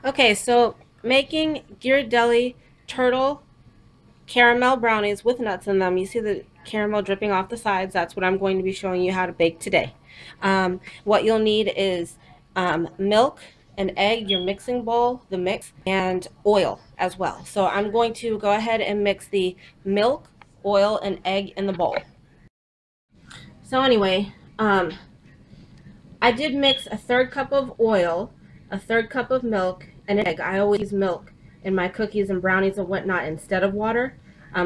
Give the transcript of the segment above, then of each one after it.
Okay, so making Ghirardelli turtle caramel brownies with nuts in them. You see the caramel dripping off the sides. That's what I'm going to be showing you how to bake today. What you'll need is milk, an egg, your mixing bowl, the mix, and oil as well. So I'm going to go ahead and mix the milk, oil, and egg in the bowl. So anyway, I did mix a third cup of oil, a third cup of milk, and an egg. I always use milk in my cookies and brownies and whatnot instead of water.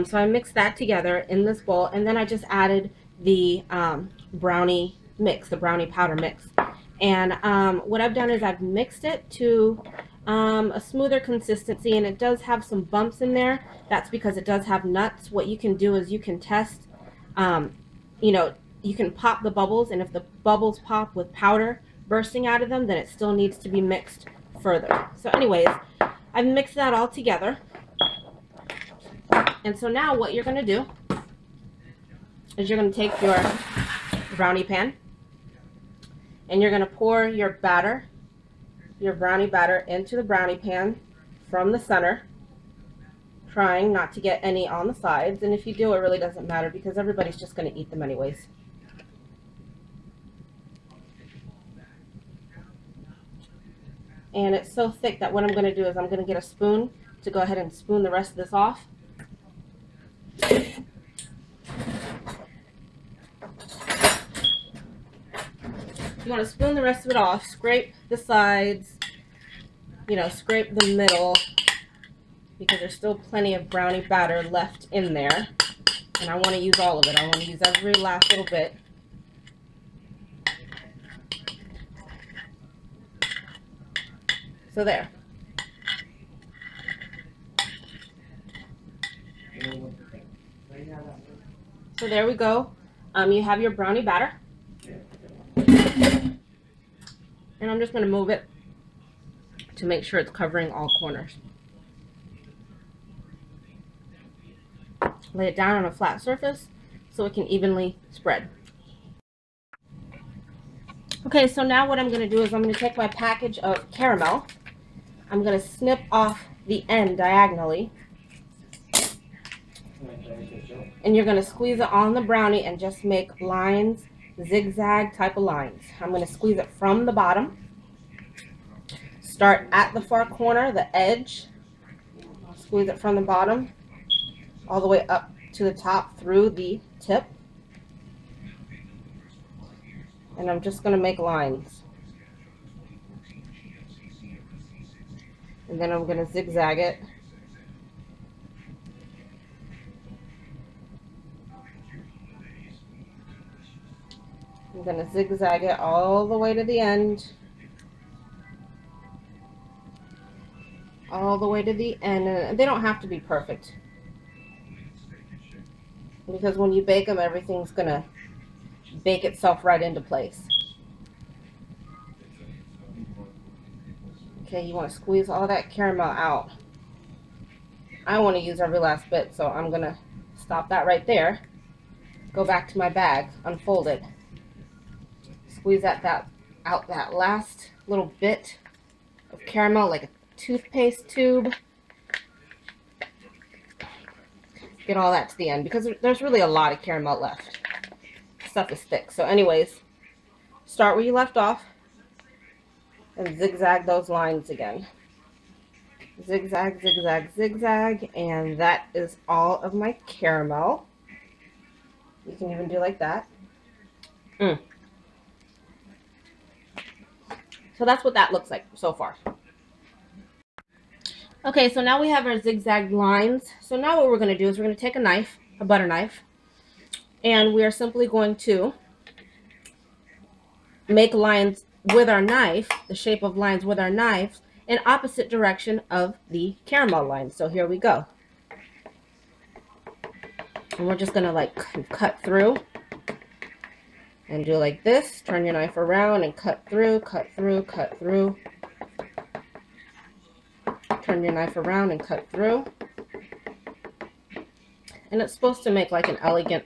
So I mixed that together in this bowl, and then I just added the brownie mix, the brownie powder mix. And what I've done is I've mixed it to a smoother consistency, and it does have some bumps in there. That's because it does have nuts. What you can do is you can test, you know, you can pop the bubbles, and if the bubbles pop with powder bursting out of them, then it still needs to be mixed further. So anyways, I've mixed that all together. And so now what you're going to do is you're going to take your brownie pan and you're going to pour your batter, your brownie batter, into the brownie pan from the center, trying not to get any on the sides. And if you do, it really doesn't matter because everybody's just going to eat them anyways. And it's so thick that what I'm going to do is I'm going to get a spoon to go ahead and spoon the rest of this off. You want to spoon the rest of it off, scrape the sides, you know, scrape the middle, because there's still plenty of brownie batter left in there. And I want to use all of it. I want to use every last little bit. So there. So there we go. You have your brownie batter. And I'm just going to move it to make sure it's covering all corners. Lay it down on a flat surface so it can evenly spread. Okay, so now what I'm going to do is I'm going to take my package of caramel. I'm going to snip off the end diagonally. And you're going to squeeze it on the brownie and just make lines, zigzag type of lines. I'm going to squeeze it from the bottom. Start at the far corner, the edge. Squeeze it from the bottom all the way up to the top through the tip. And I'm just going to make lines. And then I'm going to zigzag it. I'm going to zigzag it all the way to the end. All the way to the end. And they don't have to be perfect, because when you bake them, everything's going to bake itself right into place. Okay, you want to squeeze all that caramel out. I want to use every last bit, so I'm going to stop that right there. Go back to my bag, unfold it. Squeeze out that last little bit of caramel like a toothpaste tube. Get all that to the end because there's really a lot of caramel left. Stuff is thick. So anyways, start where you left off and zigzag those lines again. Zigzag, zigzag, zigzag, and that is all of my caramel. You can even do like that. So that's what that looks like so far. Okay, so now we have our zigzag lines. So now what we're going to do is we're going to take a knife, a butter knife, and we are simply going to make lines with our knife, the shape of lines with our knife, in opposite direction of the caramel line. So here we go. And we're just going to like cut through and do like this. Turn your knife around and cut through, cut through, cut through. Turn your knife around and cut through. And it's supposed to make like an elegant,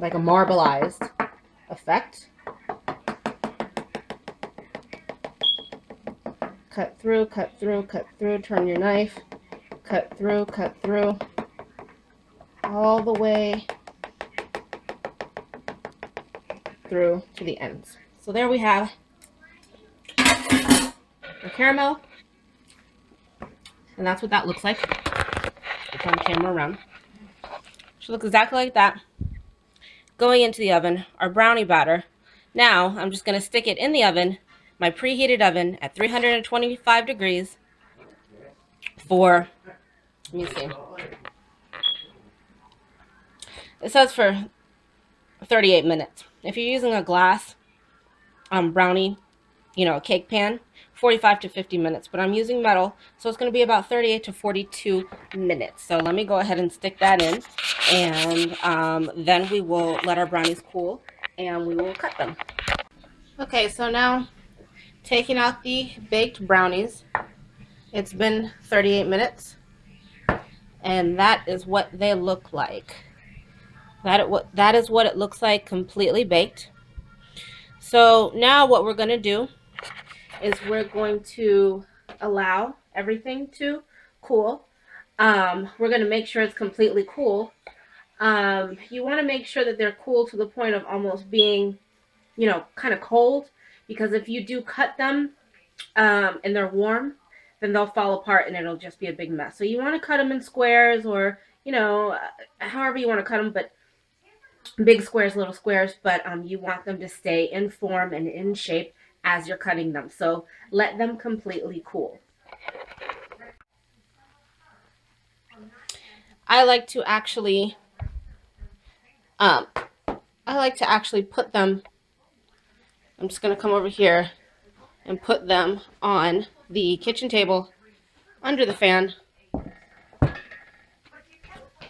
like a marbleized effect. cut through, cut through, cut through, turn your knife, cut through, all the way through to the ends. So there we have the caramel, and that's what that looks like. I'll turn the camera around. Should look exactly like that. Going into the oven, our brownie batter. Now I'm just going to stick it in the oven, my preheated oven at 325 degrees for, let me see, it says for 38 minutes. If you're using a glass brownie, a cake pan, 45 to 50 minutes, but I'm using metal, so it's going to be about 38 to 42 minutes. So let me go ahead and stick that in, and then we will let our brownies cool and we will cut them. Okay, so now taking out the baked brownies. It's been 38 minutes, and that is what they look like. That is what it looks like, completely baked. So now what we're going to do is we're going to allow everything to cool. We're going to make sure it's completely cool. You want to make sure that they're cool to the point of almost being, kind of cold, because if you do cut them and they're warm, then they'll fall apart and it'll just be a big mess. So you want to cut them in squares, or, however you want to cut them, but big squares, little squares, but you want them to stay in form and in shape as you're cutting them. So let them completely cool. I like to actually put them, I'm just going to come over here and put them on the kitchen table under the fan.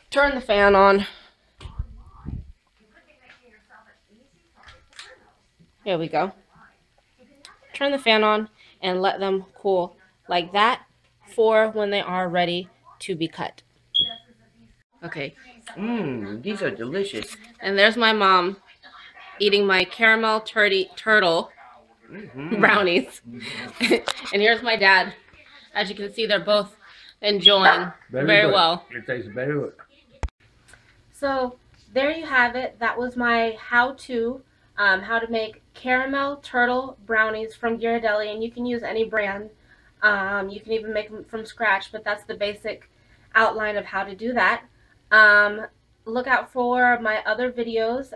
Turn the fan on. There we go. Turn the fan on and let them cool like that for when they are ready to be cut. Okay. These are delicious. And there's my mom eating my caramel turtle brownies. And here's my dad. As you can see, they're both enjoying very well. It tastes very good. So there you have it. That was my how-to make caramel turtle brownies from Ghirardelli, and you can use any brand. You can even make them from scratch, but that's the basic outline of how to do that. Look out for my other videos.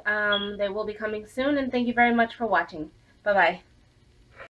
They will be coming soon, and thank you very much for watching. Bye-bye.